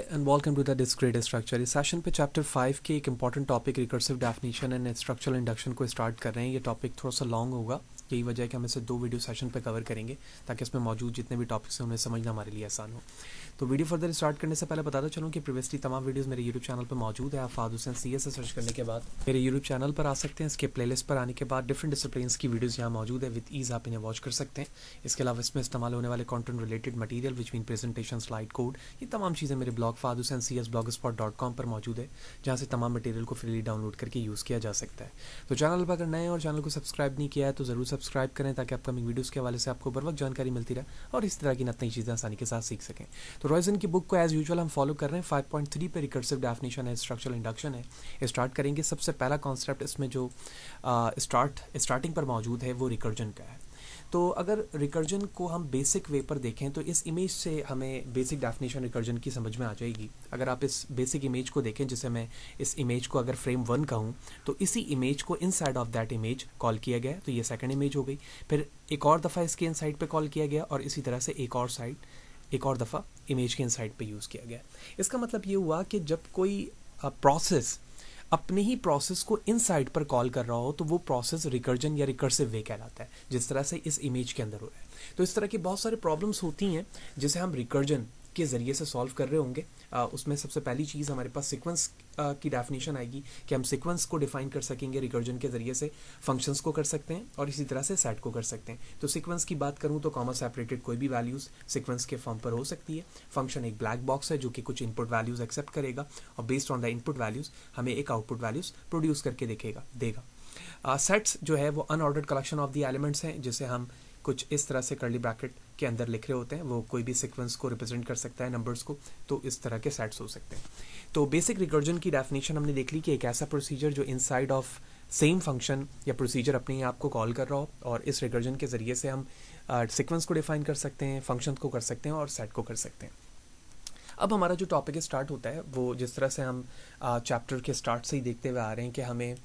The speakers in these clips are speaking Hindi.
And welcome to the discrete structure. इस सेशन पे चैप्टर 5 के एक important topic recursive definition and structural induction को स्टार्ट कर रहे हैं। ये टॉपिक थोड़ा सा लॉन्ग होगा, यही वजह है कि हम इसे 2 वीडियो सेशन पे कवर करेंगे ताकि इसमें मौजूद जितने भी टॉपिक्स हैं उन्हें समझना हमारे लिए आसान हो। तो वीडियो फर्दर स्टार्ट करने से पहले बताता चलूँ कि प्रीवियसली तमाम वीडियोस मेरे यूट्यूब चैनल पर मौजूद है। आप फाद हुसैन CS से सर्च करने के बाद मेरे यूट्यूब चैनल पर आ सकते हैं। इसके प्लेलिस्ट पर आने के बाद डिफरेंट डिसिप्लिन्स की वीडियोस यहाँ मौजूद है, विद ईज आप इन्हें वॉच कर सकते हैं। इसके अलावा इसमें इस्तेमाल होने वाले content related material which mean presentation, slide code, ये तमाम चीज़ें मेरे ब्लॉग fadhusaincs.blogspot.com पर मौजूद है, जहाँ से तमाम मटेरियल को फ्रीली डाउनलोड करके यूज़ किया जा सकता है। तो चैनल पर अगर नए और चैनल को सब्सक्राइब नहीं किया है तो ज़रूर सब्सक्राइब करें ताकि अपकमिंग वीडियोस के हवाले से आपको बर वक्त जानकारी मिलती रहे और इस तरह की नई चीज़ें आसानी के साथ सीख सकें। तो रॉयसन की बुक को एज यूजुअल हम फॉलो कर रहे हैं। 5.3 पे रिकर्सिव डेफिनेशन है, स्ट्रक्चरल इंडक्शन है। स्टार्ट करेंगे। सबसे पहला कॉन्सेप्ट इसमें जो स्टार्टिंग पर मौजूद है वो रिकर्जन का है। तो अगर रिकर्जन को हम बेसिक वे पर देखें तो इस इमेज से हमें बेसिक डेफिनेशन रिकर्जन की समझ में आ जाएगी। अगर आप इस बेसिक इमेज को देखें, जिसे मैं इस इमेज को अगर फ्रेम 1 कहूँ तो इसी इमेज को inside of that image call किया गया, तो ये सेकंड इमेज हो गई। फिर एक और दफ़ा इसके इनसाइड पे कॉल किया गया और इसी तरह से एक और दफ़ा इमेज के इनसाइड पे यूज़ किया गया। इसका मतलब ये हुआ कि जब कोई प्रोसेस अपने ही प्रोसेस को इनसाइड पर कॉल कर रहा हो तो वो प्रोसेस रिकर्जन या रिकर्सिव वे कहलाता है, जिस तरह से इस इमेज के अंदर हो रहा है। तो इस तरह की बहुत सारे प्रॉब्लम्स होती हैं जिसे हम रिकर्जन के ज़रिए से सॉल्व कर रहे होंगे। उसमें सबसे पहली चीज़ हमारे पास सीक्वेंस की डेफिनेशन आएगी कि हम सीक्वेंस को डिफाइन कर सकेंगे रिकर्जन के ज़रिए से, फंक्शंस को कर सकते हैं और इसी तरह से सेट को कर सकते हैं। तो सीक्वेंस की बात करूँ तो कॉमा सेपरेटेड कोई भी वैल्यूज़ सीक्वेंस के फॉर्म पर हो सकती है। फंक्शन एक ब्लैक बॉक्स है जो कि कुछ इनपुट वैल्यूज़ एक्सेप्ट करेगा और based on the input values हमें एक आउटपुट वैल्यूज़ प्रोड्यूस करके देगा। सेट्स जो है वो unordered collection of the elements हैं, जिसे हम कुछ इस तरह से कर्ली ब्रैकेट के अंदर लिख रहे होते हैं। वो कोई भी सीक्वेंस को रिप्रेजेंट कर सकता है, नंबर्स को, तो इस तरह के सेट्स हो सकते हैं। तो बेसिक रिकर्जन की डेफिनेशन हमने देख ली कि एक ऐसा प्रोसीजर जो इनसाइड ऑफ सेम फंक्शन या प्रोसीजर अपने आप को कॉल कर रहा हो और इस रिकर्जन के ज़रिए से हम सीक्वेंस को डिफाइन कर सकते हैं, फंक्शन को कर सकते हैं और सेट को कर सकते हैं। अब हमारा जो टॉपिक स्टार्ट होता है वो जिस तरह से हम चैप्टर के स्टार्ट से ही देखते हुए आ रहे हैं कि हमें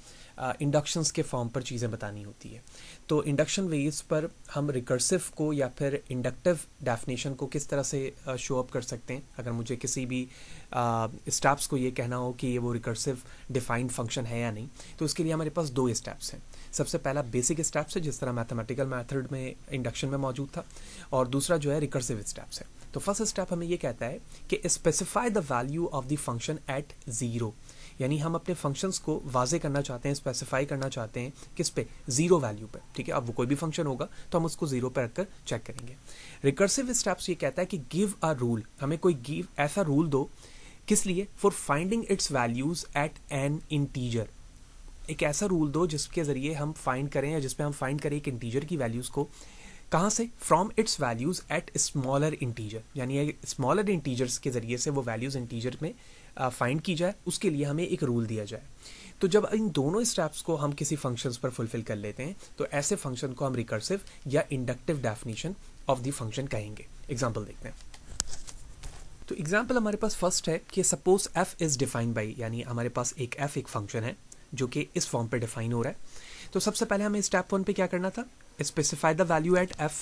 इंडक्शंस के फॉर्म पर चीज़ें बतानी होती है। तो इंडक्शन वेज पर हम रिकर्सिव को या फिर इंडक्टिव डेफिनेशन को किस तरह से शो अप कर सकते हैं। अगर मुझे किसी भी स्टेप्स को ये कहना हो कि ये वो रिकर्सिव डिफाइंड फंक्शन है या नहीं, तो उसके लिए हमारे पास 2 स्टेप्स हैं। सबसे पहला बेसिक स्टेप्स है, जिस तरह मैथमेटिकल मेथड में इंडक्शन में मौजूद था, और दूसरा जो है रिकर्सिव स्टेप्स है। तो फर्स्ट स्टेप हमें ये कहता है कि specify the value of the function at 0, यानी हम अपने फंक्शंस को वाजे करना चाहते हैं, स्पेसिफाई करना चाहते हैं किस पे, 0 वैल्यू पे। ठीक है, अब वो कोई भी फंक्शन होगा तो हम उसको 0 पे रखकर चेक करेंगे। रिकर्सिव स्टेप्स ये कहता है कि गिव अ रूल, हमें कोई ऐसा रूल दो, किस लिए, for finding its values at an integer. एक ऐसा रूल दो जिसके ज़रिए हम फाइंड करें या जिसपे हम फाइंड करें एक इंटीजर की वैल्यूज़ को, कहाँ से, from its values at smaller integer, यानी स्मॉलर इंटीजर्स के ज़रिए से वो वैल्यूज़ इंटीजर में फाइंड की जाए, उसके लिए हमें एक रूल दिया जाए। तो जब इन दोनों स्टेप्स को हम किसी फंक्शंस पर फुलफिल कर लेते हैं तो ऐसे फंक्शन को हम रिकर्सिव या inductive definition of the function कहेंगे। एग्जाम्पल देखते हैं। तो एग्जाम्पल हमारे पास फर्स्ट है कि suppose f is defined by, यानी हमारे पास एक f एक फंक्शन है जो कि इस फॉर्म पे डिफाइन हो रहा है। तो सबसे पहले हमें स्टेप 1 पे क्या करना था, specify the value at f,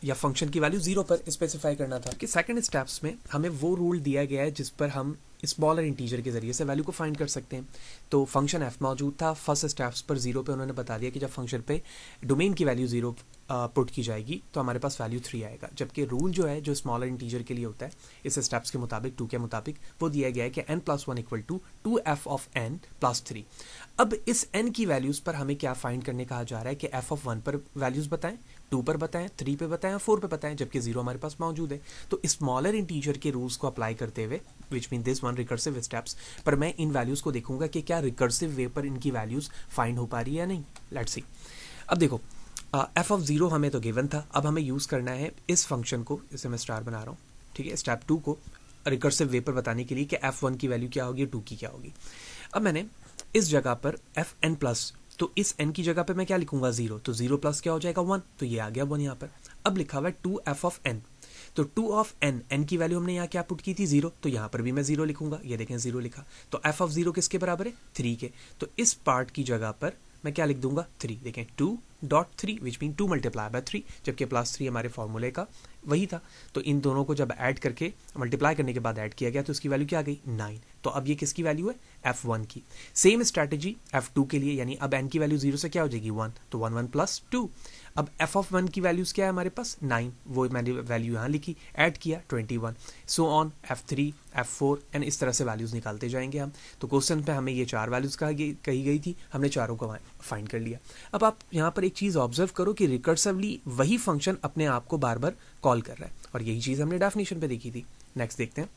या फंक्शन की वैल्यू 0 पर स्पेसिफाई करना था। कि सेकंड स्टेप्स में हमें वो रूल दिया गया है जिस पर हम स्मॉलर इंटीजर के जरिए से वैल्यू को फाइंड कर सकते हैं। तो फंक्शन f मौजूद था, फर्स्ट स्टेप्स पर 0 पे उन्होंने बता दिया कि जब फंक्शन पे डोमेन की वैल्यू 0 पुट की जाएगी तो हमारे पास वैल्यू 3 आएगा, जबकि रूल जो है जो स्मॉलर इंटीजर के लिए होता है इस स्टेप्स के मुताबिक, 2 के मुताबिक, वो दिया गया है कि n+1 = 2f of n + 3। अब इस n की वैल्यूज़ पर हमें क्या फाइंड करने कहा जा रहा है कि f of 1 पर वैल्यूज़ बताएं, 2 पर बताएं, 3 पे बताएं और 4 पे बताएं, जबकि 0 हमारे पास मौजूद है। तो स्मॉलर इंटीजर के रूल्स को अप्लाई करते हुए, which mean this one recursive steps पर, मैं इन वैल्यूज़ को देखूंगा कि क्या रिकर्सिव वे पर इनकी वैल्यूज़ फाइंड हो पा रही है या नहीं। Let's see. अब देखो f of 0 हमें तो गिवन था, अब हमें यूज़ करना है इस फंक्शन को, इसे मैं स्टार बना रहा हूँ, ठीक है, स्टेप 2 को रिकर्सिव वे पर बताने के लिए कि f1 की वैल्यू क्या होगी, 2 की क्या होगी। अब मैंने इस जगह पर fn+, तो इस n की जगह पे मैं क्या लिखूंगा, 0, तो 0 प्लस क्या हो जाएगा, 1, तो ये आ गया 1 यहाँ पर। अब लिखा हुआ है 2f of n, तो 2 of n, n की वैल्यू हमने यहाँ क्या पुट की थी, 0, तो यहाँ पर भी मैं 0 लिखूंगा। ये देखें 0 लिखा, तो f of 0 किसके बराबर है, 3 के। तो इस पार्ट की जगह पर मैं क्या लिख दूंगा 3, देखें 2.3 विच मीन 2 मल्टीप्लाई बाय 3, जबकि +3 हमारे फॉर्मूले का वही था। तो इन दोनों को जब ऐड करके मल्टीप्लाई करने के बाद ऐड किया गया तो उसकी वैल्यू क्या आ गई 9। तो अब ये किसकी वैल्यू है f1 की। सेम स्ट्रैटेजी f2 के लिए, यानी अब n की वैल्यू 0 से क्या हो जाएगी 1, तो 1 1 + 2। अब f ऑफ 1 की वैल्यूज क्या है हमारे पास 9, वो मैंने वैल्यू यहाँ लिखी, ऐड किया 21, so on f3 f4 and इस तरह से वैल्यूज निकालते जाएंगे हम। तो क्वेश्चन पे हमें ये 4 वैल्यूज कही गई थी, हमने चारों को फाइंड कर लिया। अब आप यहाँ पर एक चीज़ ऑब्जर्व करो कि रिकर्सिवली वही फंक्शन अपने आप को बार बार कॉल कर रहा है, और यही चीज़ हमने डेफिनेशन पे देखी थी। नेक्स्ट देखते हैं,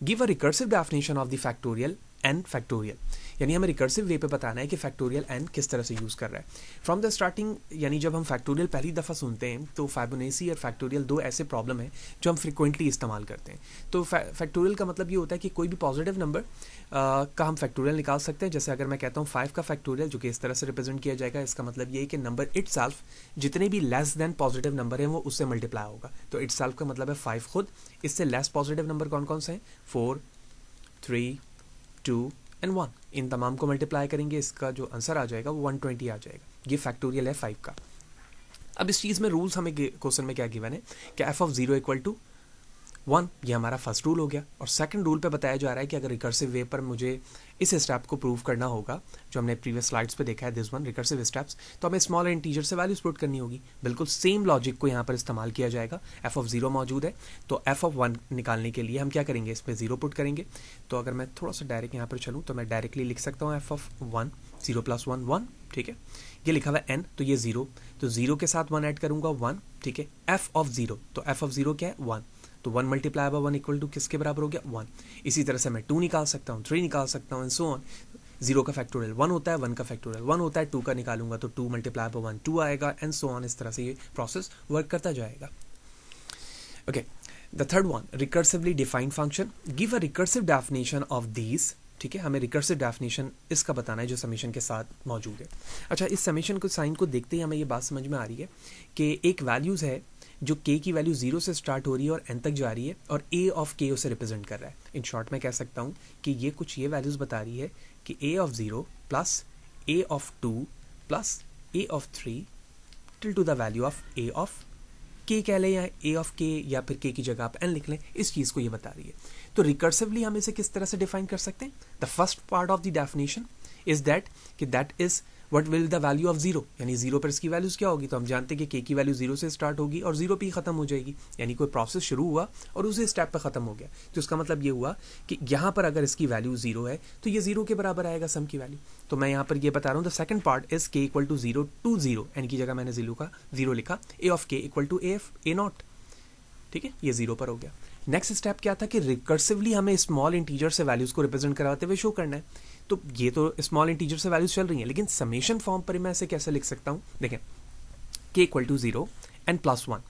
give a recursive definition of the factorial n factorial, यानी हमें रिकर्सिव वे पे बताना है कि फैक्टोरियल n किस तरह से यूज़ कर रहा है। फ्रॉम द स्टार्टिंग, यानी जब हम फैक्टोरियल पहली दफ़ा सुनते हैं तो फिबोनाची और फैक्टोरियल दो ऐसे प्रॉब्लम है जो हम फ्रिक्वेंटली इस्तेमाल करते हैं। तो फैक्टोरियल का मतलब ये होता है कि कोई भी पॉजिटिव नंबर का हम फैक्टोरियल निकाल सकते हैं। जैसे अगर मैं कहता हूँ 5 का फैक्टोरियल, जो कि इस तरह से रिप्रेजेंट किया जाएगा, इसका मतलब ये है कि नंबर इटसेल्फ जितने भी लेस देन पॉजिटिव नंबर हैं वो उससे मल्टीप्लाई होगा। तो इटसेल्फ का मतलब है 5 खुद, इससे लेस पॉजिटिव नंबर कौन कौन से हैं 4 3 2 एंड 1, इन तमाम को मल्टीप्लाई करेंगे, इसका जो आंसर आ जाएगा वो 120 आ जाएगा। ये फैक्टोरियल है 5 का। अब इस चीज़ में रूल्स हमें क्वेश्चन में क्या गिवन है कि f ऑफ 0 = 1, ये हमारा फर्स्ट रूल हो गया। और सेकंड रूल पे बताया जा रहा है कि अगर रिकर्सिव वे पर मुझे इस स्टेप को प्रूव करना होगा, जो हमने प्रीवियस स्लाइड्स पे देखा है, दिस वन रिकर्सिव स्टेप्स, तो हमें स्मॉल इंटीजर से वैल्यूज पुट करनी होगी। बिल्कुल सेम लॉजिक को यहाँ पर इस्तेमाल किया जाएगा। f ऑफ 0 मौजूद है, तो f ऑफ 1 निकालने के लिए हम क्या करेंगे, इस पर 0 पुट करेंगे। तो अगर मैं थोड़ा सा डायरेक्ट यहाँ पर चलूँ तो मैं डायरेक्टली लिख सकता हूँ f ऑफ 1, 0 + 1 1, ठीक है। ये लिखा हुआ है n, तो ये 0, तो 0 के साथ 1 ऐड करूंगा 1, ठीक है। f ऑफ 0, तो f ऑफ 0 क्या है 1, तो 1 मल्टीप्लाई बाय 1 इक्वल टू किसके बराबर हो गया 1। इसी तरह से मैं 2 निकाल सकता हूँ, 3 निकाल सकता हूँ एंड सो ऑन। 0 का फैक्टोरियल 1 होता है, 1 का फैक्टोरियल 1 होता है, 2 का निकालूंगा तो 2 मल्टीप्लाई बाय 1 2 आएगा एंड सो ऑन। इस तरह से ये प्रोसेस वर्क करता जाएगा। Okay, the third one, recursively defined function, give a recursive definition of these, ठीक है। हमें रिकर्सिव डेफिनेशन इसका बताना है जो समेशन के साथ मौजूद है। अच्छा, इस समेशन को साइन को देखते ही हमें ये बात समझ में आ रही है कि एक वैल्यूज़ है जो k की वैल्यू 0 से स्टार्ट हो रही है और n तक जा रही है, और a ऑफ k उसे रिप्रेजेंट कर रहा है। इन शॉर्ट में कह सकता हूँ कि ये कुछ ये वैल्यूज़ बता रही है कि a of 0 plus a of 2 plus a of 3 till two the value of a of k कह लें, या a ऑफ k, या फिर k की जगह आप n लिख लें, इस चीज़ को ये बता रही है। तो रिकर्सिवली हम इसे किस तरह से डिफाइन कर सकते हैं? The first part of the definition is that कि that is what will the value of 0, यानी 0 पर इसकी वैल्यूज क्या होगी। तो हम जानते हैं कि k की वैल्यू 0 से स्टार्ट होगी और 0 पे ही खत्म हो जाएगी, यानी कोई प्रोसेस शुरू हुआ और उसी स्टेप पे खत्म हो गया। तो इसका मतलब ये हुआ कि यहाँ पर अगर इसकी वैल्यू 0 है तो ये 0 के बराबर आएगा सम की वैल्यू। तो मैं यहाँ पर ये बता रहा हूँ, the second part is k = 0 to 0, n की जगह मैंने 0 लिखा, a ऑफ k = a0, ठीक है, ये 0 पर हो गया। नेक्स्ट स्टेप क्या था कि रिकर्सिवली हमें स्मॉल इंटीजर से वैल्यूज को रिप्रेजेंट कराते हुए शो करना है। तो ये तो स्मॉल इंटीजर से वैल्यूज चल रही हैं, लेकिन समेशन फॉर्म पर मैं इसे कैसे लिख सकता हूँ? देखें, k = 0 n + 1,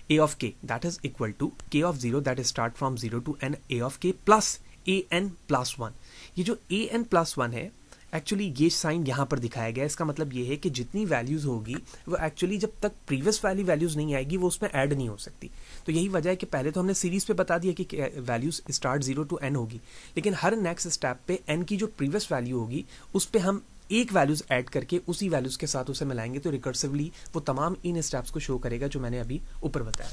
a of k that is equal to k of 0 that is start from 0 to n a of k plus a n + 1। ये जो a n + 1 है, एक्चुअली ये साइन यहाँ पर दिखाया गया है। इसका मतलब ये है कि जितनी वैल्यूज़ होगी वो एक्चुअली जब तक प्रीवियस वाली वैल्यूज़ नहीं आएगी वो उसमें ऐड नहीं हो सकती। तो यही वजह है कि पहले तो हमने सीरीज़ पे बता दिया कि वैल्यूज़ स्टार्ट 0 to n होगी, लेकिन हर नेक्स्ट स्टेप पे n की जो प्रीवियस वैल्यू होगी उस पर हम एक वैल्यूज़ ऐड करके उसी वैल्यूज़ के साथ उसे मिलाएंगे, तो रिकर्सिवली वो तमाम इन स्टेप्स को शो करेगा जो मैंने अभी ऊपर बताया।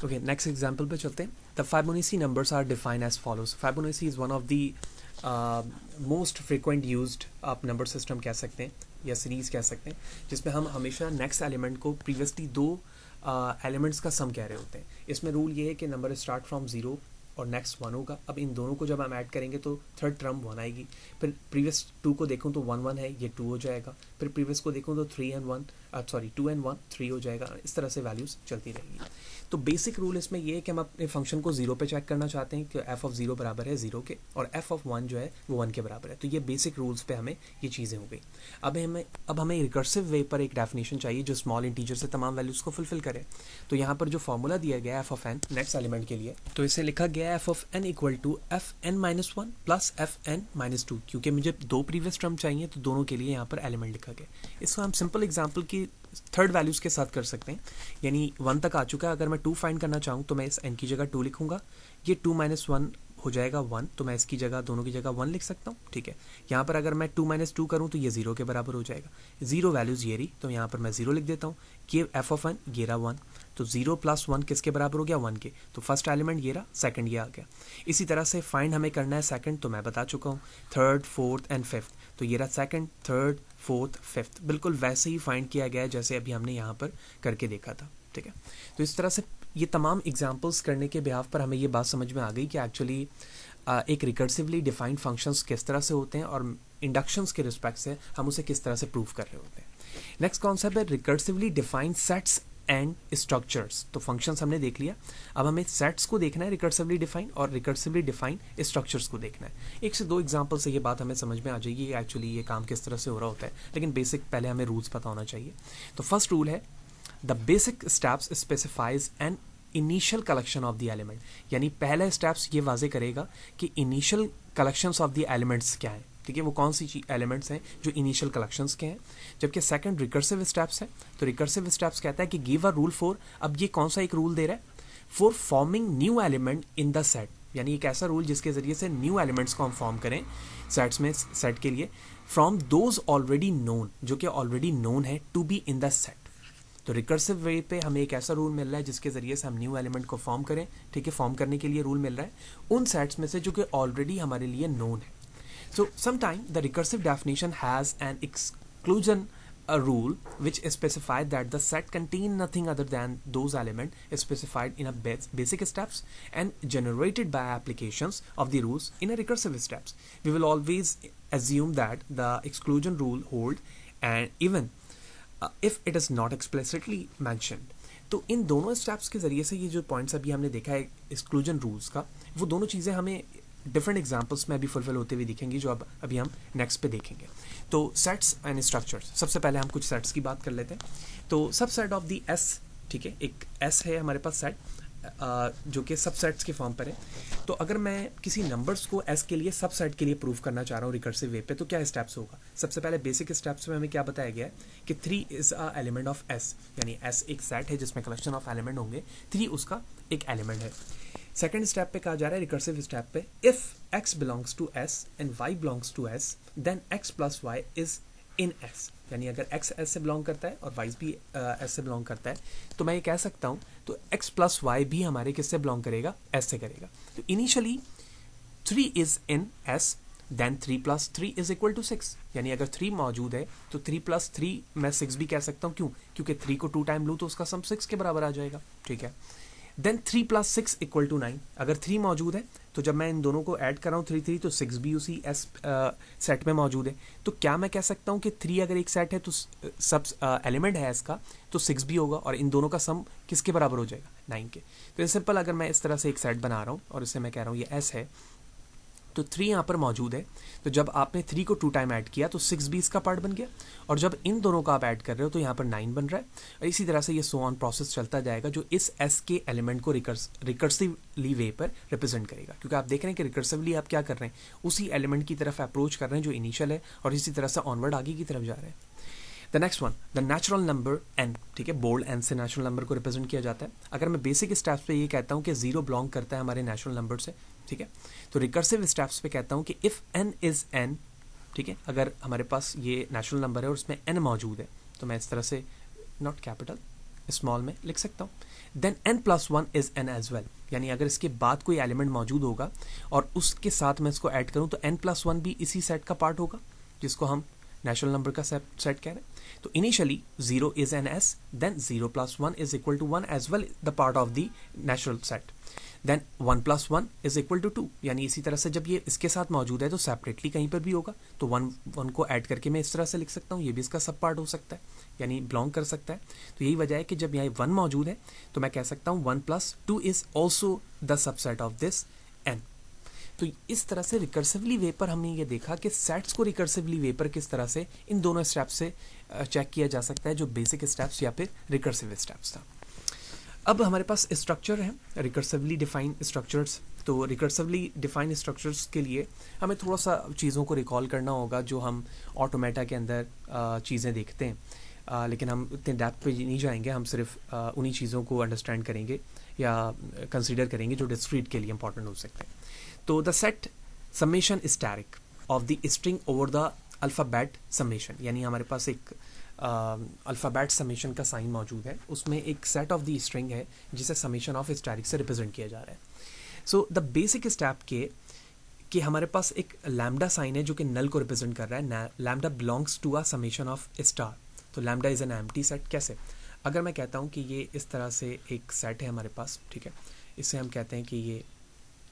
ओके, नेक्स्ट एग्जाम्पल पे चलते हैं। The Fibonacci numbers are defined as follows. Fibonacci is one of the most frequent used आप नंबर सिस्टम कह सकते हैं या सीरीज़ कह सकते हैं, जिसमें हम हमेशा नेक्स्ट एलिमेंट को प्रीवियसली 2 एलिमेंट्स का सम कह रहे होते हैं। इसमें रूल ये है कि नंबर स्टार्ट फ्रॉम 0 और नेक्स्ट 1 होगा। अब इन दोनों को जब हम ऐड करेंगे तो थर्ड टर्म 1 आएगी। फिर प्रीवियस 2 को देखूँ तो 1 1 है, ये 2 हो जाएगा। फिर प्रीवियस को देखूँ तो 2 and 1 3 हो जाएगा। इस तरह से वैल्यूज़ चलती रहेगी। तो बेसिक रूल इसमें ये है कि हम अपने फंक्शन को 0 पे चेक करना चाहते हैं कि f ऑफ 0 बराबर है 0 के, और f ऑफ 1 जो है वो 1 के बराबर है। तो ये बेसिक रूल्स पे हमें ये चीज़ें हो गई। अब हमें रिकर्सिव वे पर एक डेफिनेशन चाहिए जो स्मॉल इंटीजर से तमाम वैल्यूज़ को फुलफिल करे। तो यहाँ पर जो फॉर्मूला दिया गया है f of n next element के लिए, तो इसे लिखा गया है f of n = fn-1 plus fn-2, क्योंकि मुझे 2 प्रीवियस टर्म चाहिए तो दोनों के लिए यहाँ पर एलिमेंट लिखा गया। इसको हम सिंपल एग्जाम्पल की थर्ड वैल्यूज़ के साथ कर सकते हैं, यानी 1 तक आ चुका है। अगर मैं 2 फाइंड करना चाहूँ तो मैं इस n की जगह 2 लिखूंगा, ये 2 - 1 हो जाएगा 1, तो मैं इसकी जगह दोनों की जगह 1 लिख सकता हूँ, ठीक है। यहाँ पर अगर मैं 2 - 2 करूँ तो ये 0 के बराबर हो जाएगा। 0 वैल्यूज़ ये रही, तो यहाँ पर मैं 0 लिख देता हूँ। ये एफ ऑफ n ये रहा 1, तो 0 + 1 किसके बराबर हो गया, 1 के। तो फर्स्ट एलिमेंट ये रहा, सेकंड ये आ गया। इसी तरह से फाइंड हमें करना है सेकंड, तो मैं बता चुका हूँ, थर्ड, फोर्थ एंड फिफ्थ। तो ये रहा सेकंड, थर्ड, फोर्थ, फिफ्थ, बिल्कुल वैसे ही फाइंड किया गया है जैसे अभी हमने यहाँ पर करके देखा था, ठीक है। तो इस तरह से ये तमाम एग्जाम्पल्स करने के बिहाफ पर हमें ये बात समझ में आ गई कि एक्चुअली एक रिकर्सिवली डिफाइंड फंक्शंस किस तरह से होते हैं और इंडक्शंस के रिस्पेक्ट से हम उसे किस तरह से प्रूव कर रहे होते हैं। नेक्स्ट कॉन्सेप्ट है recursively defined sets and structures. तो फंक्शंस हमने देख लिया, अब हमें सेट्स को देखना है रिकर्सिवली डिफाइन, और रिकर्सिवली डिफाइन स्ट्रक्चर्स को देखना है। 1 से 2 एग्जांपल से ये बात हमें समझ में आ जाएगी एक्चुअली ये काम किस तरह से हो रहा होता है, लेकिन बेसिक पहले हमें रूल्स पता होना चाहिए। तो फर्स्ट रूल है the basic steps specifies an initial collection of the element, यानी पहला स्टेप्स ये वाजे करेगा कि initial collections of the elements क्या है, ठीक है, वो कौन सी एलिमेंट्स हैं जो इनिशियल कलेक्शंस के हैं। जबकि सेकंड रिकर्सिव स्टेप्स है, तो रिकर्सिव स्टेप्स कहता है कि गिव अ रूल फॉर, अब ये कौन सा एक रूल दे रहा है, for forming new element in the set, यानी एक ऐसा रूल जिसके जरिए से न्यू एलिमेंट्स को हम फॉर्म करें सेट्स में, सेट के लिए, फ्रॉम दोज ऑलरेडी नोन, जो कि ऑलरेडी नोन है to be in the set. तो रिकर्सिव वे पे हमें एक ऐसा रूल मिल रहा है जिसके जरिए से हम न्यू एलिमेंट को फॉर्म करें, ठीक है। फॉर्म करने के लिए रूल मिल रहा है उन सेट्स में से जो कि ऑलरेडी हमारे लिए नोन है। So sometime the recursive definition has an exclusion rule which specifies that the set contain nothing other than those elements specified in a basic steps and generated by applications of the rules in a recursive steps. We will always assume that the exclusion rule hold and even if it is not explicitly mentioned. तो इन दोनों स्टेप्स के जरिए से ये जो पॉइंट्स अभी हमने देखा है एक्सक्लूजन रूल्स का, वो दोनों चीज़ें हमें डिफरेंट एग्जाम्पल्स में अभी फुलफिल होते हुए दिखेंगी जो अब अभी हम नेक्स्ट पे देखेंगे। तो सेट्स एंड स्ट्रक्चर्स, सबसे पहले हम कुछ सेट्स की बात कर लेते हैं। तो सब सेट ऑफ द एस, ठीक है, एक एस है हमारे पास सेट जो कि सब सेट्स के फॉर्म पर है। तो अगर मैं किसी नंबर्स को एस के लिए सब सेट के लिए प्रूव करना चाह रहा हूँ रिकर्सिव वे पे, तो क्या स्टेप्स होगा। सबसे पहले बेसिक स्टेप्स में हमें क्या बताया गया है कि 3 is a element of S, यानी एस एक सेट है जिसमें कलेक्शन ऑफ एलिमेंट होंगे, 3 उसका एक एलिमेंट है। सेकेंड स्टेप पे कहा जा रहा है रिकर्सिव स्टेप पे, if x belongs to s and y belongs to s then x plus y is in s, यानी अगर x s से बिलोंग करता है और y भी s से बिलोंग करता है, तो मैं ये कह सकता हूँ तो x प्लस y भी हमारे किससे बिलोंग करेगा, s से करेगा। तो initially 3 is in s then 3 + 3 is equal to 6, यानी अगर 3 मौजूद है तो 3 + 3 मैं 6 भी कह सकता हूँ। क्यों, क्योंकि 3 को 2 टाइम लूँ तो उसका सम 6 के बराबर आ जाएगा, ठीक है। देन 3 + 6 इक्वल टू 9, अगर 3 मौजूद है तो जब मैं इन दोनों को ऐड कर रहा हूँ 3 3 तो 6 भी उसी एस सेट में मौजूद है। तो क्या मैं कह सकता हूँ कि 3 अगर एक सेट है तो सब एलिमेंट है इसका, तो 6 भी होगा और इन दोनों का सम किसके बराबर हो जाएगा, 9 के। तो सिंपल अगर मैं इस तरह से एक सेट बना रहा हूँ और इसे मैं कह रहा हूँ ये एस है, तो 3 यहाँ पर मौजूद है, तो जब आपने 3 को 2 टाइम ऐड किया तो 6 भी इसका पार्ट बन गया, और जब इन दोनों का आप ऐड कर रहे हो तो यहाँ पर 9 बन रहा है। और इसी तरह से ये सो ऑन प्रोसेस चलता जाएगा जो इस एस के एलिमेंट को रिकर्सिवली वे पर रिप्रेजेंट करेगा, क्योंकि आप देख रहे हैं कि रिकर्सिवली आप क्या कर रहे हैं, उसी एलिमेंट की तरफ अप्रोच कर रहे हैं जो इनिशियल है, और इसी तरह से ऑनवर्ड आगे की तरफ जा रहे हैं। The next one, the natural number n, ठीक है, बोल्ड n से नेचुरल नंबर को रिप्रेजेंट किया जाता है। अगर मैं बेसिक स्टेप्स पे ये कहता हूँ कि 0 बिलोंग करता है हमारे नेचुरल नंबर से, ठीक है, तो रिकर्सिव स्टेप्स पे कहता हूँ कि इफ n इज n, ठीक है, अगर हमारे पास ये नेचुरल नंबर है और उसमें n मौजूद है, तो मैं इस तरह से नॉट कैपिटल स्मॉल में लिख सकता हूँ, then n + 1 is n as well, यानी अगर इसके बाद कोई एलिमेंट मौजूद होगा और उसके साथ मैं इसको ऐड करूँ तो n + 1 भी इसी सेट का पार्ट होगा जिसको हम नेचुरल नंबर का सेट कह रहे हैं। तो initially 0 is in S, then 0 + 1 is equal to 1 as well the part of the natural set, then 1 + 1 is equal to 2, यानी इसी तरह से जब ये इसके साथ मौजूद है तो सेपरेटली कहीं पर भी होगा, तो 1 को ऐड करके मैं इस तरह से लिख सकता हूँ, ये भी इसका सब पार्ट हो सकता है, यानी बिलोंग कर सकता है। तो यही वजह है कि जब यहाँ 1 मौजूद है तो मैं कह सकता हूँ 1 + 2 is also the subset of this n। तो इस तरह से रिकर्सिवली वे पर हमने ये देखा कि सेट्स को रिकर्सिवली वे पर किस तरह से इन दोनों स्टेप्स से चेक किया जा सकता है, जो बेसिक स्टेप्स या फिर रिकर्सिव स्टेप्स था। अब हमारे पास स्ट्रक्चर है, रिकर्सिवली डिफाइंड स्ट्रक्चर्स। तो रिकर्सिवली डिफाइंड स्ट्रक्चर्स के लिए हमें थोड़ा सा चीज़ों को रिकॉल करना होगा जो हम ऑटोमेटा के अंदर चीज़ें देखते हैं, लेकिन हम इतने डेप्थ पे नहीं जाएंगे, हम सिर्फ उन्हीं चीज़ों को अंडरस्टैंड करेंगे या कंसीडर करेंगे जो डिस्क्रीट के लिए इंपॉर्टेंट हो सकते हैं। तो the set summation static of the string over the alphabet summation, यानी हमारे पास एक अल्फ़ाबेट समेशन का साइन मौजूद है, उसमें एक सेट ऑफ द स्ट्रिंग है जिसे समेशन ऑफ स्टैटिक से रिप्रेजेंट किया जा रहा है. सो द बेसिक स्टेप कि हमारे पास एक लैम्डा साइन है जो कि नल को रिप्रेजेंट कर रहा है. Lambda belongs to a summation of star. तो lambda is an empty set. कैसे? अगर मैं कहता हूँ कि ये इस तरह से एक सेट है हमारे पास, ठीक है, इससे हम कहते हैं कि ये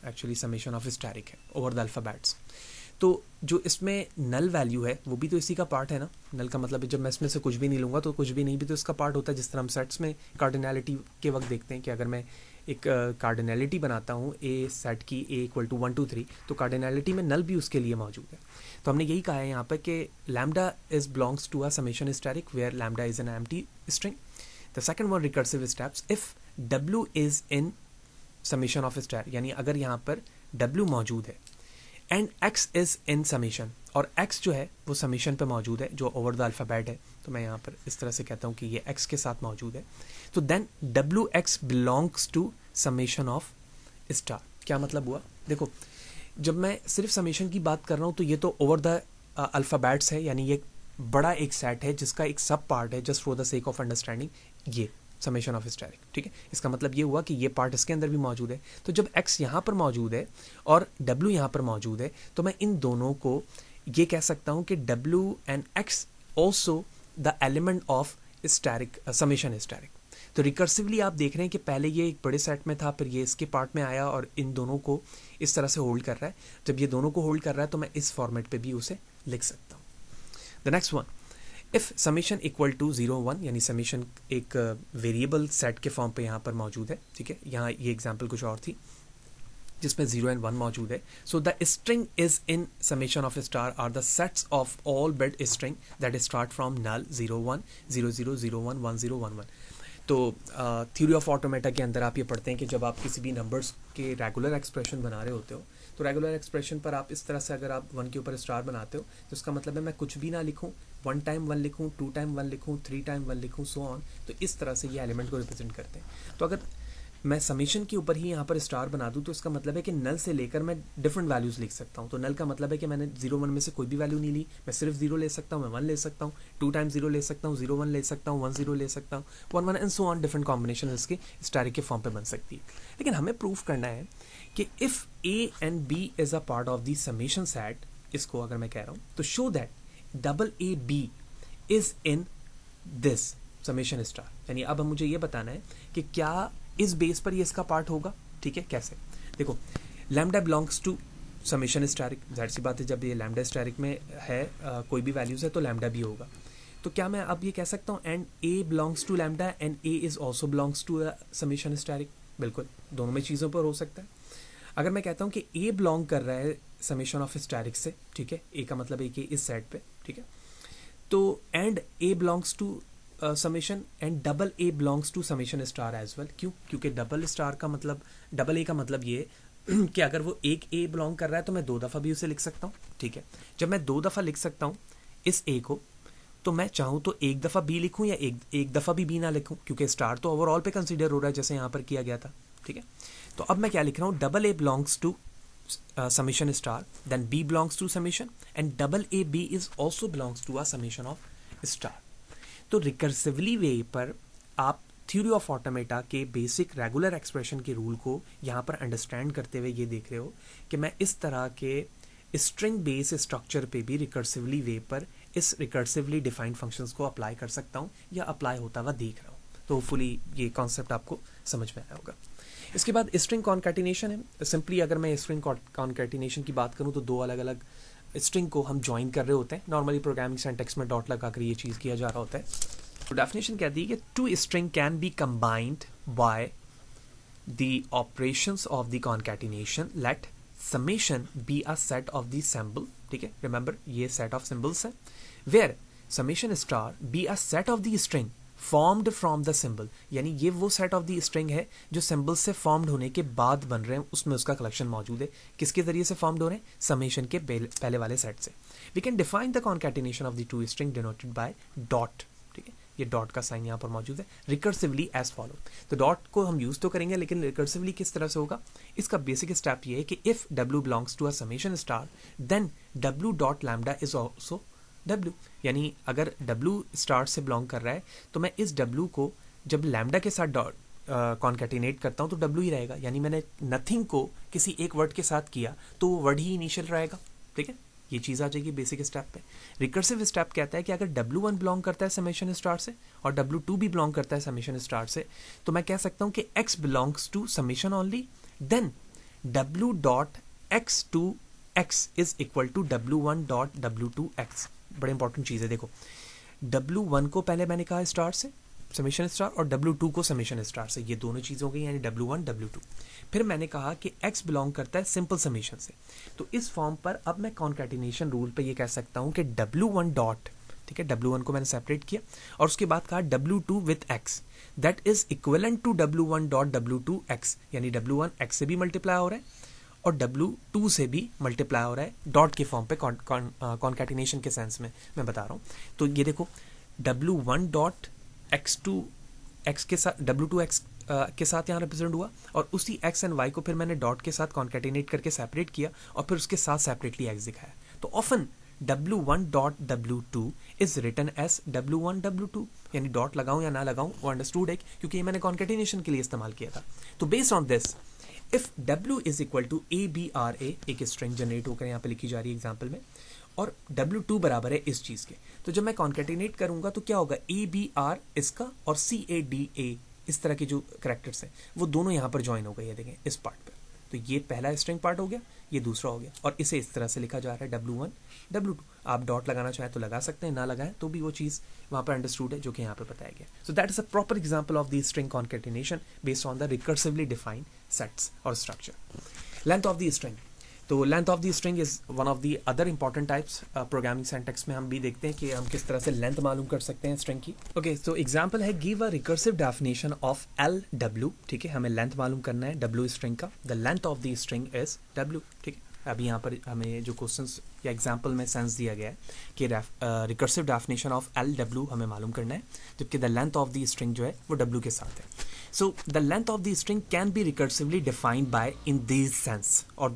एक्चुअली समेशन ऑफ स्टैटिक है ओवर द अल्फ़ाबेट्स. तो जो इसमें नल वैल्यू है वो भी तो इसी का पार्ट है ना. नल का मतलब है जब मैं इसमें से कुछ भी नहीं लूँगा तो कुछ भी नहीं भी तो इसका पार्ट होता है. जिस तरह हम सेट्स में कार्डिनैलिटी के वक्त देखते हैं कि अगर मैं एक कार्डिनैलिटी बनाता हूँ ए सेट की ए इक्वल टू 1 2 3, तो कार्डिनैलिटी में नल भी उसके लिए मौजूद है. तो हमने यही कहा है यहाँ पर कि lambda is belongs to a summation static where lambda is an empty string. The second one recursive steps, if W is in summation of star, यानी अगर यहाँ पर W मौजूद है and X is in summation, और X जो है वो समेशन पे मौजूद है जो ओवर द अल्फ़ाबेट है, तो मैं यहाँ पर इस तरह से कहता हूँ कि ये X के साथ मौजूद है, तो then WX belongs to summation of star. क्या मतलब हुआ? देखो, जब मैं सिर्फ समेशन की बात कर रहा हूँ तो ये तो ओवर द अल्फ़ाबेट्स है, यानी ये बड़ा एक सेट है जिसका एक सब पार्ट है, just for the sake of understanding, ये समेशन ऑफ स्टैटिक. ठीक है, इसका मतलब ये हुआ कि ये पार्ट इसके अंदर भी मौजूद है. तो जब X यहाँ पर मौजूद है और W यहाँ पर मौजूद है, तो मैं इन दोनों को ये कह सकता हूँ कि W and X also the element of static summation static. तो रिकर्सिवली आप देख रहे हैं कि पहले ये एक बड़े सेट में था, फिर ये इसके पार्ट में आया और इन दोनों को इस तरह से होल्ड कर रहा है. जब ये दोनों को होल्ड कर रहा है तो मैं इस फॉर्मेट पे भी उसे लिख सकता हूँ. The next one, if summation equal to 0 1, यानी समेशन एक वेरिएबल सेट के फॉर्म पे यहाँ पर मौजूद है. ठीक है, यहाँ ये एग्जांपल कुछ और थी जिसमें 0 एंड 1 मौजूद है. So the string is in summation of star are the sets of all bit string that start from null 0 1 0 0 0 1 1 0 1 1. तो थ्योरी ऑफ ऑटोमेटा के अंदर आप ये पढ़ते हैं कि जब आप किसी भी नंबर्स के रेगुलर एक्सप्रेशन बना रहे होते हो, तो रेगुलर एक्सप्रेशन पर आप इस तरह से अगर आप 1 के ऊपर स्टार बनाते हो तो इसका मतलब है मैं कुछ भी ना लिखूं, 1 टाइम 1 लिखूं, 2 टाइम 1 लिखूं, 3 टाइम 1 लिखूं, सो ऑन. तो इस तरह से ये एलिमेंट को रिप्रेजेंट करते हैं. तो अगर मैं समेशन के ऊपर ही यहाँ पर स्टार बना दूँ तो इसका मतलब है कि नल से लेकर मैं डिफरेंट वैल्यूज़ लिख सकता हूँ. तो नल का मतलब है कि मैंने 0 1 में से कोई भी वैल्यू नहीं ली, मैं सिर्फ 0 ले सकता हूँ, मैं 1 ले सकता हूँ, 2 टाइम 0 ले सकता हूँ, 0 1 ले सकता हूँ, 1 0 ले सकता हूँ, 1 1 and so on. Different combination इसके स्टैटिक के फॉर्म पे बन सकती है. लेकिन हमें प्रूफ करना है कि if A and B is a part of the summation set, इसको अगर मैं कह रहा हूँ तो show that AA B is in this summation star. यानी अब मुझे ये बताना है कि क्या इस बेस पर ये इसका पार्ट होगा. ठीक है, कैसे? देखो, lambda belongs to summation static, जाहिर सी बात है जब ये लैम्डा स्टैटिक में है कोई भी वैल्यूज़ है तो लैम्डा भी होगा. तो क्या मैं अब ये कह सकता हूँ and A belongs to lambda and A is also belongs to summation static? बिल्कुल, दोनों में चीज़ों पर हो सकता है. अगर मैं कहता हूँ कि A बिलोंग कर रहा है समेशन ऑफ स्टैटिक से, ठीक है, A का मतलब है कि इस सेट पे, ठीक है, तो and A belongs to summation and double A belongs to summation star as well. क्यों? क्योंकि डबल स्टार का मतलब, डबल A का मतलब ये कि अगर वो एक A बिलोंग कर रहा है तो मैं 2 दफ़ा भी उसे लिख सकता हूँ. ठीक है, जब मैं 2 दफ़ा लिख सकता हूँ इस A को, तो मैं चाहूँ तो 1 दफ़ा B लिखूँ या एक दफ़ा भी B ना लिखूँ, क्योंकि स्टार तो ओवरऑल पे कंसीडर हो रहा है जैसे यहाँ पर किया गया था. ठीक है, तो अब मैं क्या लिख रहा हूँ, double A belongs to summation star, then B belongs to summation and double A B is also belongs to a summation of star. तो रिकर्सिवली वे पर आप थ्योरी ऑफ ऑटोमेटा के बेसिक रेगुलर एक्सप्रेशन के रूल को यहाँ पर अंडरस्टैंड करते हुए ये देख रहे हो कि मैं इस तरह के स्ट्रिंग बेस स्ट्रक्चर पे भी रिकर्सिवली वे पर इस रिकर्सिवली डिफाइंड फंक्शंस को अप्लाई कर सकता हूँ या अप्लाई होता हुआ देख रहा हूँ. तो होपफुली ये कॉन्सेप्ट आपको समझ में आया होगा. इसके बाद स्ट्रिंग कॉन्कैटिनेशन है. सिंपली अगर मैं स्ट्रिंग कॉन्कैटिनेशन की बात करूँ तो 2 अलग अलग स्ट्रिंग को हम ज्वाइन कर रहे होते हैं. नॉर्मली प्रोग्रामिंग सिंटैक्स में डॉट लगाकर ये चीज़ किया जा रहा होता है. तो डेफिनेशन कहती है कि 2 string can be combined by the operations of the concatenation. Let summation be a set of the symbol. ठीक है, रिमेंबर ये सेट ऑफ सिंबल्स है. Where summation star be a set of the string formed from the symbol, यानी ये वो सेट ऑफ द स्ट्रिंग है जो सिंबल से फॉर्म्ड होने के बाद बन रहे हैं, उसमें उसका कलेक्शन मौजूद है. किसके जरिए से फॉर्म्ड हो रहे हैं? समेशन के पहले वाले सेट से. We can define the concatenation of the 2 string denoted by dot. ठीक है, ये डॉट का साइन यहाँ पर मौजूद है, रिकर्सिवली एज फॉलो। तो डॉट को हम यूज तो करेंगे, लेकिन रिकर्सिवली किस तरह से होगा, इसका बेसिक स्टेप ये है कि if w belongs to a summation star then w dot lambda is also w, यानी अगर w स्टार से बिलोंग कर रहा है तो मैं इस w को जब लैम्डा के साथ डॉट कॉन्कैटिनेट करता हूँ तो w ही रहेगा, यानी मैंने नथिंग को किसी एक वर्ड के साथ किया तो वो वर्ड ही इनिशियल रहेगा। ठीक है, ये चीज आ जाएगी बेसिक स्टेप पे। रिकर्सिव स्टेप कहता है कि अगर w1 बिलोंग करता है समेशन स्टार से और w2 भी बिलोंग करता है समेशन स्टार से, तो मैं कह सकता हूं कि x belongs to summation only, then w dot x to x is equal to w1 dot w2 x। बड़े इंपॉर्टेंट चीज है, देखो w1 को पहले मैंने कहा स्टार से समेशन स्टार और w2 को समेशन स्टार से, ये दोनों चीज़ हो गई, यानी w1 w2। फिर मैंने कहा कि x बिलोंग करता है सिंपल समेशन से, तो इस फॉर्म पर अब मैं कॉन्कैटिनेशन रूल पे ये कह सकता हूँ कि w1 डॉट, ठीक है, w1 को मैंने सेपरेट किया और उसके बाद कहा w2 with x that is equivalent to w1 dot w2 x, यानी w1 x से भी मल्टीप्लाई हो रहा है और w2 से भी मल्टीप्लाई हो रहा है डॉट के फॉर्म पे, कॉन्कैटिनेशन के सेंस में मैं बता रहा हूँ। तो ये देखो w1 डॉट x2 x के साथ w2 x के साथ यहाँ रिप्रेजेंट हुआ और उसी x एंड y को फिर मैंने डॉट के साथ कॉन्कैटिनेट करके सेपरेट किया और फिर उसके साथ सेपरेटली x दिखाया। तो often w1 dot w2 is written as w1 w2, यानी डॉट लगाऊं या ना लगाऊं वो अंडरस्टूड है क्योंकि ये मैंने कॉन्कैटिनेशन के लिए इस्तेमाल किया था। तो based on this if w is equal to ABRA, एक स्ट्रिंग जनरेट होकर यहाँ पे लिखी जा रही है एग्जाम्पल में, और w2 बराबर है इस चीज के, तो जब मैं कॉन्कैटिनेट करूंगा तो क्या होगा, ABR इसका और CADA इस तरह के जो कैरेक्टर्स हैं वो दोनों यहाँ पर ज्वाइन हो गए, ये देखें इस पार्ट पर। तो ये पहला स्ट्रिंग पार्ट हो गया, ये दूसरा हो गया, और इसे इस तरह से लिखा जा रहा है w1 w2। आप डॉट लगाना चाहें तो लगा सकते हैं, ना लगाएं तो भी वो चीज़ वहाँ पर अंडरस्टूड है जो कि यहाँ पे बताया गया। So that is a proper example of the string concatenation based on the recursively defined sets और structure. Length of the string, तो length of the string is one of the other important types. Programming syntax में हम भी देखते हैं कि हम किस तरह से लेंथ मालूम कर सकते हैं स्ट्रिंग की। ओके, तो एग्जांपल है give a recursive definition of LW, ठीक है, हमें लेंथ मालूम करना है W स्ट्रिंग का। The length of the string is W, ठीक है। अभी यहाँ पर हमें जो क्वेश्चंस या एग्जांपल में सेंस दिया गया है कि रिकर्सिव डेफिनेशन ऑफ LW हमें मालूम करना है, जबकि the length of the string जो है वो W के साथ है। So the length of the string can be recursively defined by in these sense or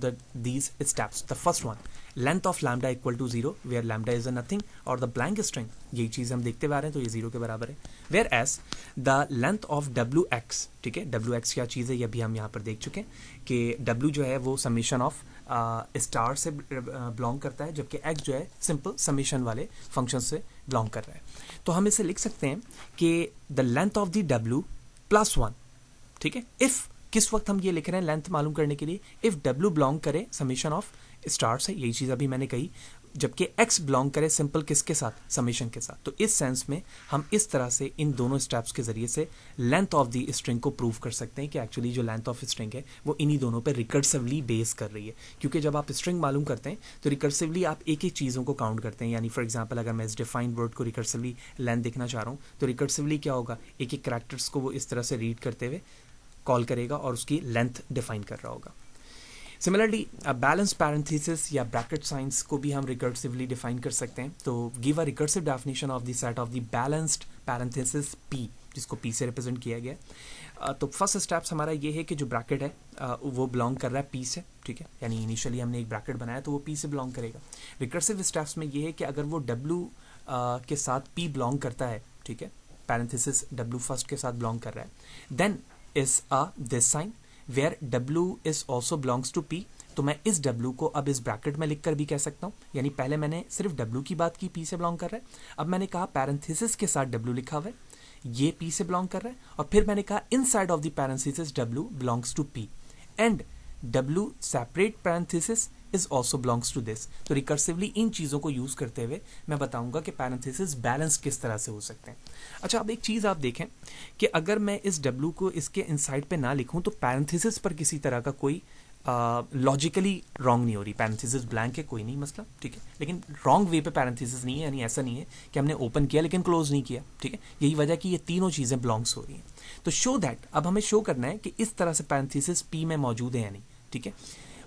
these steps. The first one, length of lambda equal to 0 where lambda is a nothing, और the blank string, यही चीज़ हम देखते हुए आ रहे हैं तो ये 0 के बराबर है। Whereas the length of WX, ठीक है, WX क्या चीज़ है ये भी हम यहाँ पर देख चुके हैं कि W जो है वो समीशन ऑफ स्टार से बिलोंग करता है, जबकि X जो है सिंपल समीशन वाले फंक्शन से बिलोंग कर रहा है। तो हम इसे लिख सकते हैं कि the length of the W +1, ठीक है। इफ किस वक्त हम ये लिख रहे हैं लेंथ मालूम करने के लिए, इफ W बिलोंग करे समीशन ऑफ स्टार से, यही चीज अभी मैंने कही, जबकि X बिलोंग करे सिंपल किसके साथ, समीशन के साथ। तो इस सेंस में हम इस तरह से इन दोनों स्टेप्स के जरिए से लेंथ ऑफ द स्ट्रिंग को प्रूव कर सकते हैं कि एक्चुअली जो लेंथ ऑफ स्ट्रिंग है वो इन्हीं दोनों पे रिकर्सिवली बेस कर रही है। क्योंकि जब आप स्ट्रिंग मालूम करते हैं तो रिकर्सिवली आप एक एक चीज़ों को काउंट करते हैं, यानी फॉर एग्जाम्पल अगर मैं इस डिफाइंड वर्ड को रिकर्सिवली लेंथ देखना चाह रहा हूँ तो रिकर्सिवली क्या होगा, एक एक कैरेक्टर्स को वो इस तरह से रीड करते हुए कॉल करेगा और उसकी लेंथ डिफाइन कर रहा होगा। सिमिलरली बैलेंस पैरेंथेसिस या ब्रैकेट साइंस को भी हम रिकर्सिवली डिफाइन कर सकते हैं। तो give a recursive definition of the set of the balanced parenthesis P, जिसको P से रिप्रेजेंट किया गया। तो फर्स्ट स्टेप्स हमारा ये है कि जो ब्रैकेट है वो बिलोंग कर रहा है P से, ठीक है, यानी इनिशियली हमने एक ब्रैकेट बनाया तो वो P से बिलोंग करेगा। रिकर्सिव स्टेप्स में ये है कि अगर वो W के साथ P बिलोंग करता है, ठीक है, पैरेंथेसिस W फर्स्ट के साथ बिलोंग कर रहा है, then is this sign where W is also belongs to P। तो मैं इस W को अब इस ब्रैकेट में लिखकर भी कह सकता हूँ, यानी पहले मैंने सिर्फ W की बात की, P से बिलोंग कर रहा है, अब मैंने कहा पैरेंथेसिस के साथ W लिखा हुआ है, ये P से बिलोंग कर रहा है, और फिर मैंने कहा inside of the parenthesis W belongs to P and W separate parenthesis is also belongs to this. तो रिकर्सिवली इन चीज़ों को यूज करते हुए मैं बताऊंगा कि पैरेंथेसिस बैलेंस किस तरह से हो सकते हैं। अच्छा, अब एक चीज़ आप देखें कि अगर मैं इस W को इसके इनसाइड पे ना लिखूं तो पैरेंथेसिस पर किसी तरह का कोई लॉजिकली रॉन्ग नहीं हो रही, पैरेंथेसिस ब्लैंक है कोई नहीं मसला, ठीक है, लेकिन रॉन्ग वे पे पैरेंथेसिस नहीं है, यानी ऐसा नहीं है कि हमने ओपन किया लेकिन क्लोज नहीं किया, ठीक है, यही वजह कि ये तीनों चीज़ें बिलोंग्स हो रही हैं। तो शो दैट अब हमें शो करना है कि इस तरह से पैरेंथेसिस P में मौजूद है या नहीं, ठीक है।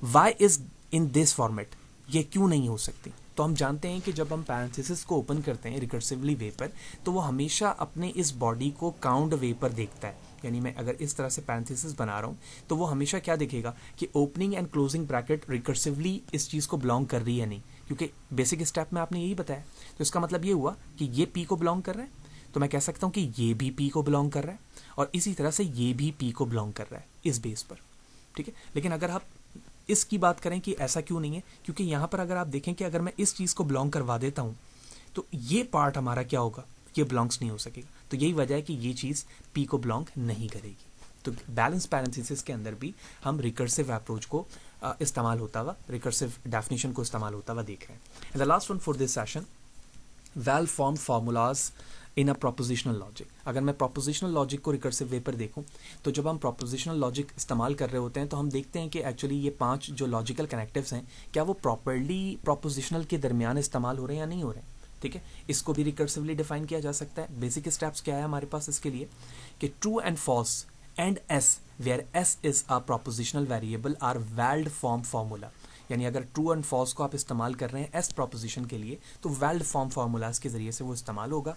Y is in this format, ये क्यों नहीं हो सकती, तो तो हम जानते हैं कि जब हम पैरेंथेसिस को ओपन करते हैं रिकर्सिवली वे पर, तो वो हमेशा अपने इस बॉडी को काउंट वे पर देखता है। यानी मैं अगर इस तरह से पैरेंथेसिस बना रहा हूँ तो वो हमेशा क्या दिखेगा कि opening and closing bracket recursively इस चीज़ को बिलोंग कर रही है नहीं, क्योंकि बेसिक स्टेप में आपने यही बताया। तो इसका मतलब ये हुआ कि ये पी को बिलोंग कर रहा है, तो मैं कह सकता हूँ कि ये भी पी को बिलोंग कर रहा है, और इसी तरह से ये भी पी को बिलोंग कर रहा है इस बेस पर, ठीक है। लेकिन अगर आप इसकी बात करें कि ऐसा क्यों नहीं है, क्योंकि यहाँ पर अगर आप देखें कि अगर मैं इस चीज़ को बिलोंग करवा देता हूँ तो ये पार्ट हमारा क्या होगा, ये बिलोंग्स नहीं हो सकेगा। तो यही वजह है कि ये चीज़ पी को बिलोंग नहीं करेगी। तो बैलेंस पैरेंथेसिस के अंदर भी हम रिकर्सिव अप्रोच को इस्तेमाल होता हुआ, रिकर्सिव डेफिनेशन को इस्तेमाल होता हुआ देख रहे हैं। And the last one for this session, well formed formulas in a prepositional logic. अगर मैं प्रोपोजिशनल लॉजिक को रिकर्सिव वे पर देखूं तो जब हम प्रोपोजिशनल लॉजिक इस्तेमाल कर रहे होते हैं तो हम देखते हैं कि एक्चुअली ये 5 जो लॉजिकल कनेक्टिव्स हैं क्या वो प्रॉपर्ली प्रोपोजिशनल के दरमियान इस्तेमाल हो रहे हैं या नहीं हो रहे हैं, ठीक है। इसको भी रिकर्सिवली डिफाइन किया जा सकता है। बेसिक स्टेप्स क्या है हमारे पास इसके लिए कि true and false and S where S is a propositional variable are well form formula. यानी अगर ट्रू एंड फॉल्स को आप इस्तेमाल कर रहे हैं एस प्रोपोजिशन के लिए तो वेल्ड फॉर्म फार्मूलाज के जरिए से वो इस्तेमाल होगा।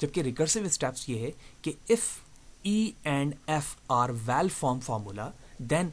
जबकि रिकर्सिव स्टेप्स ये है कि if E and F are well form formula then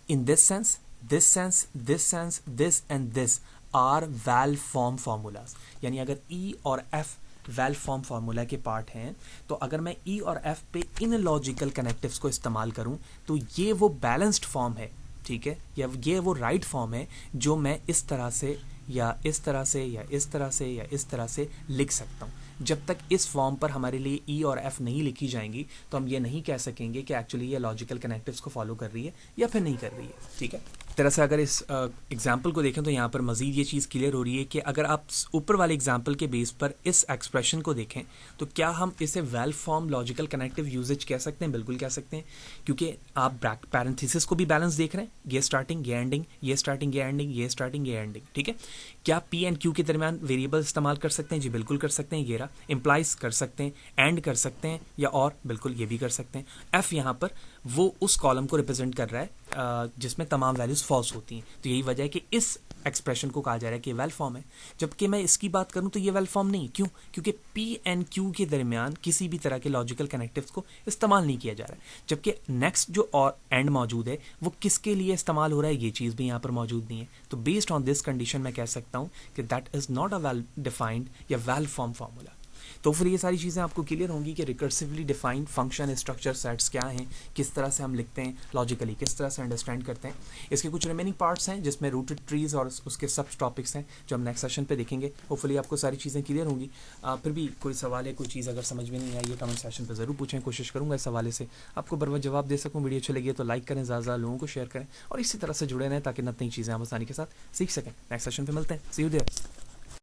in this sense, this sense, this sense, this and this are well form formulas. यानी अगर ई और एफ वेल फॉर्म फार्मूला के पार्ट हैं तो अगर मैं ई और एफ पे इन लॉजिकल कनेक्टिव्स को इस्तेमाल करूं तो ये वो बैलेंस्ड फॉर्म है, ठीक है, या ये वो राइट फॉर्म है जो मैं इस तरह से या इस तरह से या इस तरह से या इस तरह से लिख सकता हूँ। जब तक इस फॉर्म पर हमारे लिए ई और एफ नहीं लिखी जाएंगी तो हम ये नहीं कह सकेंगे कि एक्चुअली ये लॉजिकल कनेक्टिव्स को फॉलो कर रही है या फिर नहीं कर रही है, ठीक है। तरह से अगर इस एग्जाम्पल को देखें तो यहाँ पर मजीद ये चीज़ क्लियर हो रही है कि अगर आप ऊपर वाले एग्जाम्पल के बेस पर इस एक्सप्रेशन को देखें तो क्या हम इसे well form logical connective usages कह सकते हैं, बिल्कुल कह सकते हैं, क्योंकि आप पैरेंथेसिस को भी बैलेंस देख रहे हैं, ये स्टार्टिंग ये एंडिंग, ये स्टार्टिंग ये एंडिंग, ये स्टार्टिंग ये एंडिंग, ठीक है। क्या पी एंड क्यू के दरमियान वेरिएबल इस्तेमाल कर सकते हैं, जी बिल्कुल कर सकते हैं, ये रहा, इम्प्लाइज कर सकते हैं, एंड कर सकते हैं, या और बिल्कुल ये भी कर सकते हैं। एफ यहाँ पर वो उस कॉलम को रिप्रेजेंट कर रहा है जिसमें तमाम वैल्यूज फॉल्स होती हैं, तो यही वजह है कि इस एक्सप्रेशन को कहा जा रहा है कि वेल फॉर्म है। जबकि मैं इसकी बात करूं तो ये वेल फॉर्म नहीं, क्यों, क्योंकि पी एंड क्यू के दरमियान किसी भी तरह के लॉजिकल कनेक्टिव्स को इस्तेमाल नहीं किया जा रहा है। जबकि नेक्स्ट जो और एंड मौजूद है वो किसके लिए इस्तेमाल हो रहा है, ये चीज़ भी यहाँ पर मौजूद नहीं है। तो बेस्ड ऑन दिस कंडीशन मैं कह सकता हूँ कि that is not a well defined या वेल फॉर्म फार्मूला। तो फिर ये सारी चीज़ें आपको क्लियर होंगी कि recursively defined function structure sets क्या हैं, किस तरह से हम लिखते हैं, लॉजिकली किस तरह से अंडरस्टैंड करते हैं। इसके कुछ रिमेनिंग पार्ट्स हैं जिसमें रूटेड ट्रीज और उसके सब टॉपिक्स हैं जो हम नेक्स्ट सेशन पे देखेंगे। होपफुली आपको सारी चीज़ें क्लियर होंगी। फिर भी कोई सवाल है, कोई चीज़ अगर समझ में नहीं आई है कमेंट सेशन पर ज़रूर पूछें, कोशिश करूँगा इस हवाले से आपको बर वक्त जवाब दे सकूँ। वीडियो अच्छी लगी तो लाइक करें, ज़्यादा लोगों को शेयर करें और इसी तरह से जुड़े रहें ताकि नई चीज़ें हम आसानी के साथ सीख सकें। नेक्स्ट सेशन पर मिलते हैं, सी यू देयर।